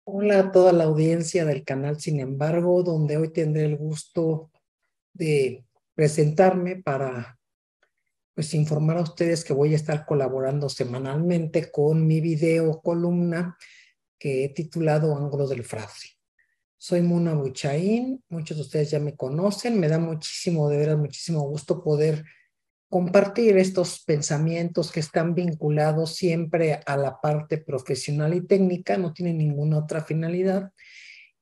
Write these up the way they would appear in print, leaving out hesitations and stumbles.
Hola a toda la audiencia del canal Sin embargo, donde hoy tendré el gusto de presentarme para informar a ustedes que voy a estar colaborando semanalmente con mi video columna que he titulado Ángulo del Fraude. Soy Muna Buchaín, muchos de ustedes ya me conocen, me da muchísimo, de veras, muchísimo gusto poder compartir estos pensamientos que están vinculados siempre a la parte profesional y técnica, no tienen ninguna otra finalidad.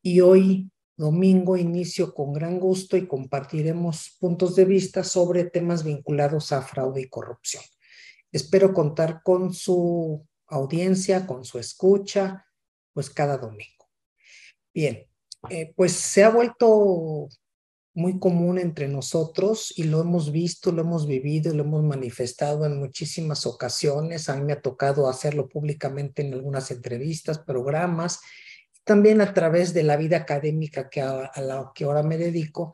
Y hoy, domingo, inicio con gran gusto y compartiremos puntos de vista sobre temas vinculados a fraude y corrupción. Espero contar con su audiencia, con su escucha, pues cada domingo. Bien, pues se ha vuelto muy común entre nosotros y lo hemos visto, lo hemos vivido, lo hemos manifestado en muchísimas ocasiones. A mí me ha tocado hacerlo públicamente en algunas entrevistas, programas, también a través de la vida académica a la que ahora me dedico,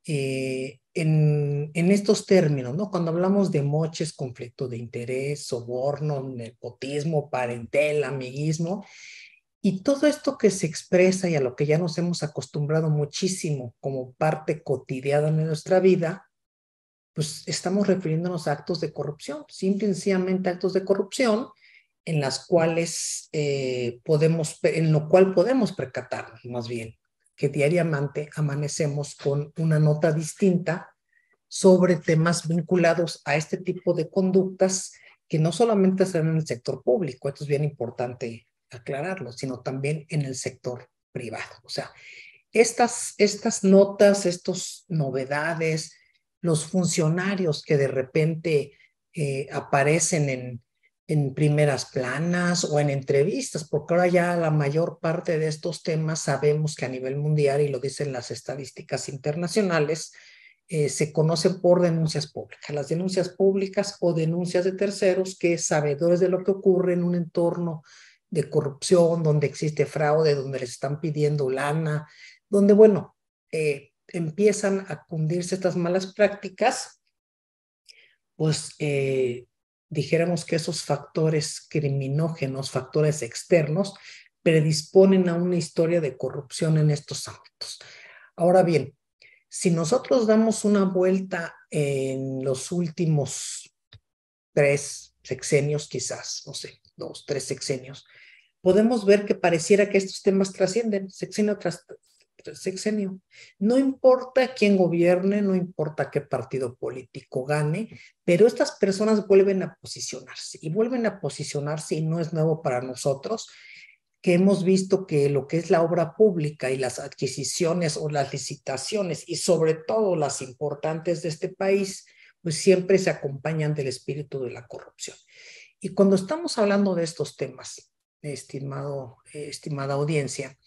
en estos términos, ¿no? Cuando hablamos de moches, conflicto de interés, soborno, nepotismo, parentela, amiguismo, y todo esto que se expresa y a lo que ya nos hemos acostumbrado muchísimo como parte cotidiana de nuestra vida, pues estamos refiriéndonos a actos de corrupción, simple y sencillamente actos de corrupción en las cuales en lo cual podemos percatarnos más bien que diariamente amanecemos con una nota distinta sobre temas vinculados a este tipo de conductas que no solamente se ven en el sector público, esto es bien importante aclararlo, sino también en el sector privado. O sea, estas notas, estas novedades, los funcionarios que de repente aparecen en primeras planas o en entrevistas, porque ahora ya la mayor parte de estos temas sabemos que a nivel mundial, y lo dicen las estadísticas internacionales, se conocen por denuncias públicas. Las denuncias públicas o denuncias de terceros que sabedores de lo que ocurre en un entorno de corrupción, donde existe fraude, donde les están pidiendo lana, donde, bueno, empiezan a cundirse estas malas prácticas, pues dijéramos que esos factores criminógenos, factores externos, predisponen a una historia de corrupción en estos ámbitos. Ahora bien, si nosotros damos una vuelta en los últimos 3 sexenios, quizás, no sé, 2, 3 sexenios, podemos ver que pareciera que estos temas trascienden sexenio tras sexenio. No importa quién gobierne, no importa qué partido político gane, pero estas personas vuelven a posicionarse y vuelven a posicionarse, y no es nuevo para nosotros, que hemos visto que lo que es la obra pública y las adquisiciones o las licitaciones, y sobre todo las importantes de este país, pues siempre se acompañan del espíritu de la corrupción. Y cuando estamos hablando de estos temas, estimada audiencia,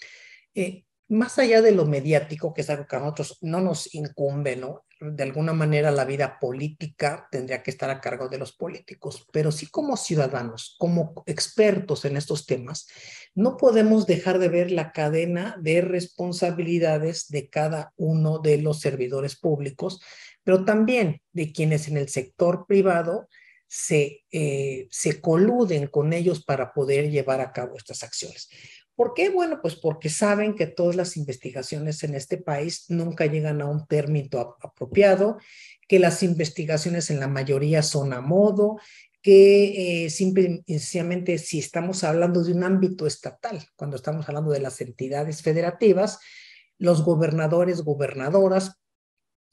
más allá de lo mediático, que es algo que a nosotros no nos incumbe, ¿no? De alguna manera la vida política tendría que estar a cargo de los políticos, pero sí como ciudadanos, como expertos en estos temas, no podemos dejar de ver la cadena de responsabilidades de cada uno de los servidores públicos, pero también de quienes en el sector privado se coluden con ellos para poder llevar a cabo estas acciones. ¿Por qué? Bueno, pues porque saben que todas las investigaciones en este país nunca llegan a un término apropiado, que las investigaciones en la mayoría son a modo, que simple y sencillamente si estamos hablando de un ámbito estatal, cuando estamos hablando de las entidades federativas, los gobernadores, gobernadoras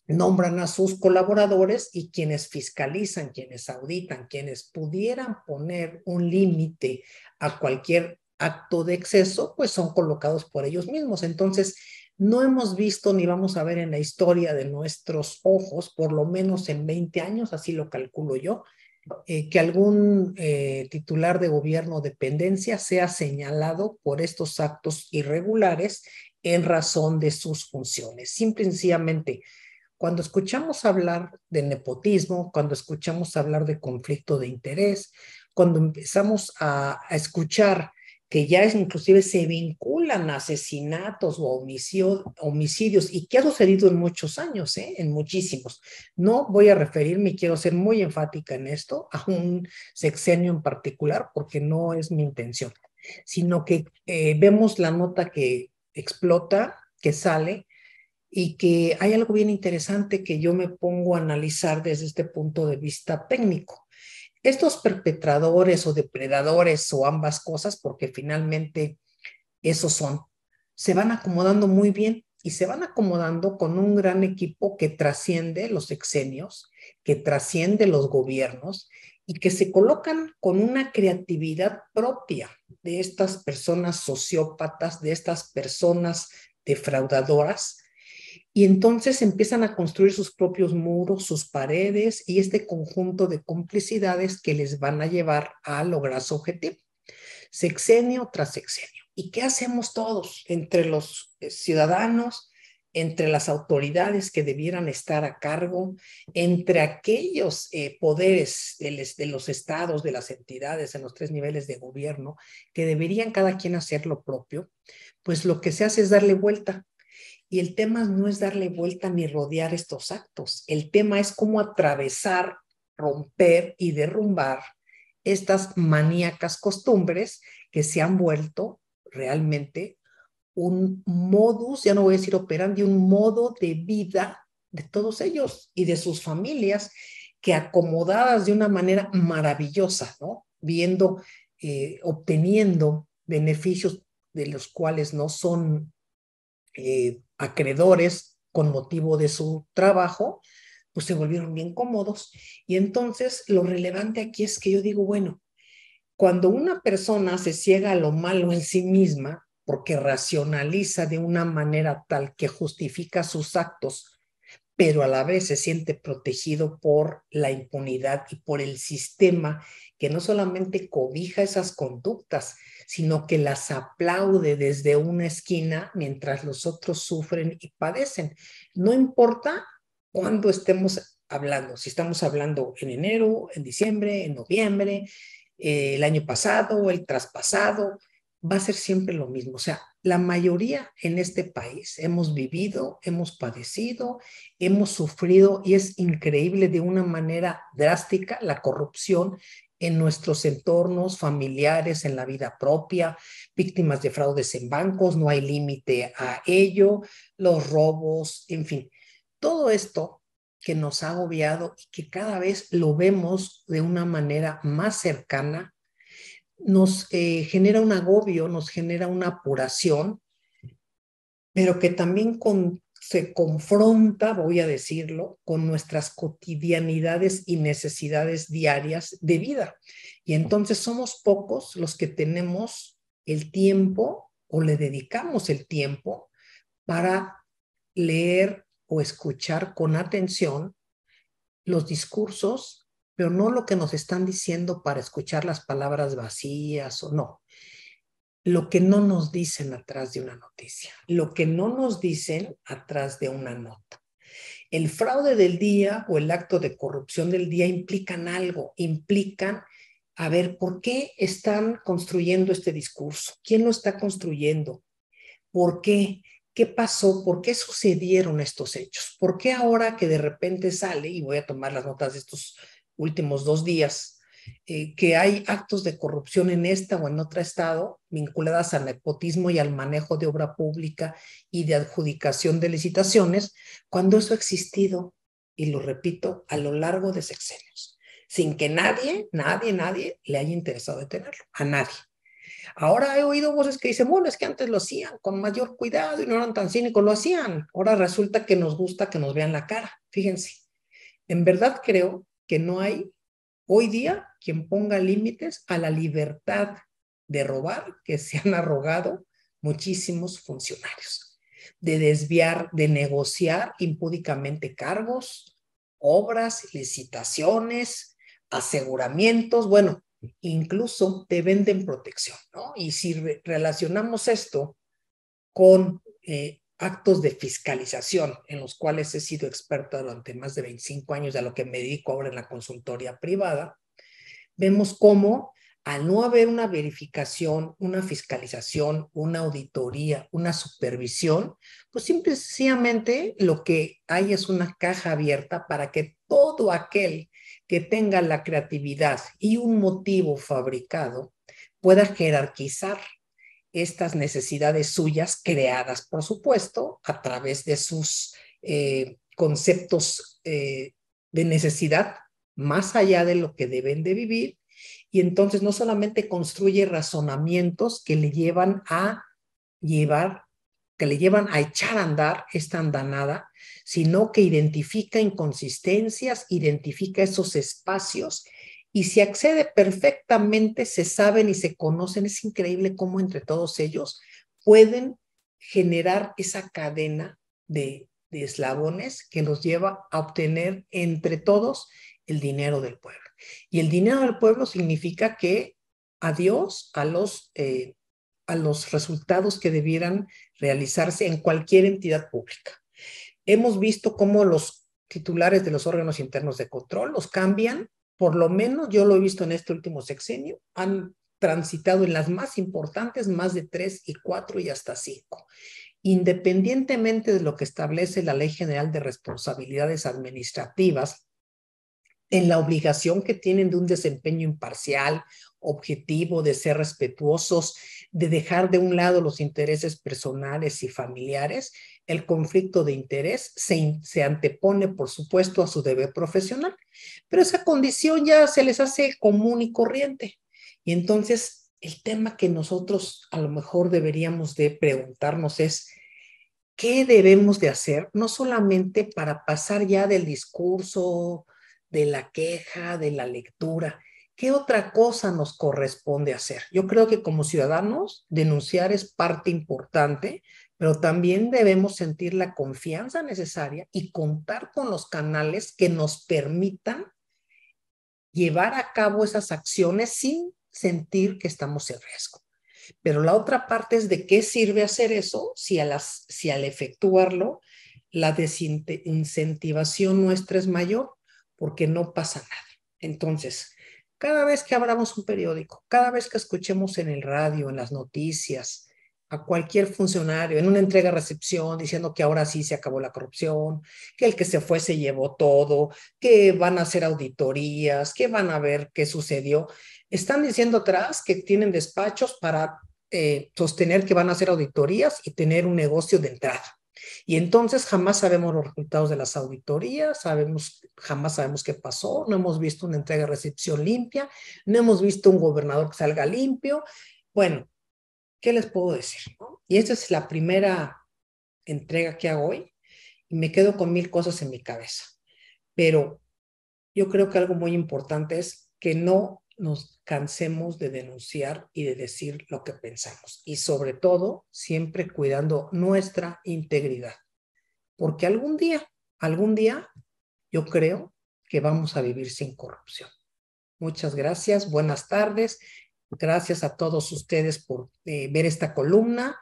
nombran a sus colaboradores, y quienes fiscalizan, quienes auditan, quienes pudieran poner un límite a cualquier acto de exceso, pues son colocados por ellos mismos. Entonces, no hemos visto ni vamos a ver en la historia de nuestros ojos, por lo menos en 20 años, así lo calculo yo, que algún titular de gobierno o dependencia sea señalado por estos actos irregulares en razón de sus funciones. Simple y sencillamente, cuando escuchamos hablar de nepotismo, cuando escuchamos hablar de conflicto de interés, cuando empezamos a escuchar que ya inclusive se vinculan a asesinatos o homicidios, y que ha sucedido en muchos años, en muchísimos. No voy a referirme, y quiero ser muy enfática en esto, a un sexenio en particular, porque no es mi intención. sino que vemos la nota que explota, que sale, y que hay algo bien interesante que yo me pongo a analizar desde este punto de vista técnico. Estos perpetradores o depredadores o ambas cosas, porque finalmente esos son, se van acomodando muy bien y se van acomodando con un gran equipo que trasciende los sexenios, que trasciende los gobiernos y que se colocan con una creatividad propia de estas personas sociópatas, de estas personas defraudadoras, y entonces empiezan a construir sus propios muros, sus paredes y este conjunto de complicidades que les van a llevar a lograr su objetivo, sexenio tras sexenio. ¿Y qué hacemos todos entre los ciudadanos, entre las autoridades que debieran estar a cargo, entre aquellos poderes de los estados, de las entidades en los tres niveles de gobierno, que deberían cada quien hacer lo propio? Pues lo que se hace es darle vuelta. Y el tema no es darle vuelta ni rodear estos actos. El tema es cómo atravesar, romper y derrumbar estas maníacas costumbres que se han vuelto realmente un modus, ya no voy a decir operandi, un modo de vida de todos ellos y de sus familias, que acomodadas de una manera maravillosa, ¿no? Viendo, obteniendo beneficios de los cuales no son acreedores con motivo de su trabajo, pues se volvieron bien cómodos. Y entonces lo relevante aquí es que yo digo, bueno, cuando una persona se ciega a lo malo en sí misma, porque racionaliza de una manera tal que justifica sus actos, pero a la vez se siente protegido por la impunidad y por el sistema que no solamente cobija esas conductas, sino que las aplaude desde una esquina mientras los otros sufren y padecen. No importa cuándo estemos hablando, si estamos hablando en enero, en diciembre, en noviembre, el año pasado, el traspasado, va a ser siempre lo mismo. O sea, la mayoría en este país hemos vivido, hemos padecido, hemos sufrido, y es increíble de una manera drástica la corrupción en nuestros entornos familiares, en la vida propia, víctimas de fraudes en bancos, no hay límite a ello, los robos, en fin, todo esto que nos ha agobiado y que cada vez lo vemos de una manera más cercana, nos genera un agobio, nos genera una apuración, pero que también se confronta, voy a decirlo, con nuestras cotidianidades y necesidades diarias de vida. Y entonces somos pocos los que tenemos el tiempo o le dedicamos el tiempo para leer o escuchar con atención los discursos, pero no lo que nos están diciendo para escuchar las palabras vacías o no, lo que no nos dicen atrás de una noticia, lo que no nos dicen atrás de una nota. El fraude del día o el acto de corrupción del día implican algo, implican, a ver, ¿por qué están construyendo este discurso? ¿Quién lo está construyendo? ¿Por qué? ¿Qué pasó? ¿Por qué sucedieron estos hechos? ¿Por qué ahora que de repente sale, y voy a tomar las notas de estos últimos 2 días, que hay actos de corrupción en esta o en otro estado vinculadas al nepotismo y al manejo de obra pública y de adjudicación de licitaciones, cuando eso ha existido, y lo repito, a lo largo de sexenios, sin que nadie le haya interesado detenerlo, a nadie? Ahora he oído voces que dicen, bueno, es que antes lo hacían con mayor cuidado y no eran tan cínicos, lo hacían. Ahora resulta que nos gusta que nos vean la cara. Fíjense, en verdad creo que no hay hoy día quien ponga límites a la libertad de robar que se han arrogado muchísimos funcionarios, de desviar, de negociar impúdicamente cargos, obras, licitaciones, aseguramientos, bueno, incluso te venden protección, ¿no? Y si relacionamos esto con actos de fiscalización en los cuales he sido experta durante más de 25 años, a lo que me dedico ahora en la consultoría privada, vemos cómo al no haber una verificación, una fiscalización, una auditoría, una supervisión, pues simplemente lo que hay es una caja abierta para que todo aquel que tenga la creatividad y un motivo fabricado pueda jerarquizar estas necesidades suyas creadas, por supuesto, a través de sus conceptos de necesidad más allá de lo que deben de vivir, y entonces no solamente construye razonamientos que le llevan a echar a andar esta andanada, sino que identifica inconsistencias, identifica esos espacios y se accede perfectamente, se saben y se conocen. Es increíble cómo entre todos ellos pueden generar esa cadena de eslabones que los lleva a obtener entre todos el dinero del pueblo. Y el dinero del pueblo significa que adiós a los resultados que debieran realizarse en cualquier entidad pública. Hemos visto cómo los titulares de los órganos internos de control los cambian, por lo menos yo lo he visto en este último sexenio, han transitado en las más importantes más de 3 y 4 y hasta 5. Independientemente de lo que establece la Ley General de Responsabilidades Administrativas, en la obligación que tienen de un desempeño imparcial, objetivo, de ser respetuosos, de dejar de un lado los intereses personales y familiares, el conflicto de interés se antepone, por supuesto, a su deber profesional. Pero esa condición ya se les hace común y corriente. Y entonces, el tema que nosotros a lo mejor deberíamos de preguntarnos es, ¿qué debemos de hacer? No solamente para pasar ya del discurso, de la queja, de la lectura. ¿Qué otra cosa nos corresponde hacer? Yo creo que como ciudadanos denunciar es parte importante, pero también debemos sentir la confianza necesaria y contar con los canales que nos permitan llevar a cabo esas acciones sin sentir que estamos en riesgo. Pero la otra parte es de qué sirve hacer eso si al efectuarlo la desincentivación nuestra es mayor, porque no pasa nada. Entonces, cada vez que abramos un periódico, cada vez que escuchemos en el radio, en las noticias, a cualquier funcionario en una entrega-recepción diciendo que ahora sí se acabó la corrupción, que el que se fue se llevó todo, que van a hacer auditorías, que van a ver qué sucedió, están diciendo atrás que tienen despachos para sostener que van a hacer auditorías y tener un negocio de entrada. Y entonces jamás sabemos los resultados de las auditorías, jamás sabemos qué pasó, no hemos visto una entrega-recepción limpia, no hemos visto un gobernador que salga limpio. Bueno, ¿qué les puedo decir? ¿No? Y esta es la primera entrega que hago hoy y me quedo con 1000 cosas en mi cabeza. Pero yo creo que algo muy importante es que no nos cansemos de denunciar y de decir lo que pensamos. Y sobre todo, siempre cuidando nuestra integridad. Porque algún día, yo creo que vamos a vivir sin corrupción. Muchas gracias, buenas tardes. Gracias a todos ustedes por ver esta columna.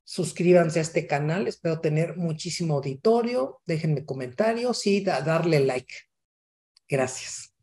Suscríbanse a este canal, espero tener muchísimo auditorio. Déjenme comentarios y darle like. Gracias.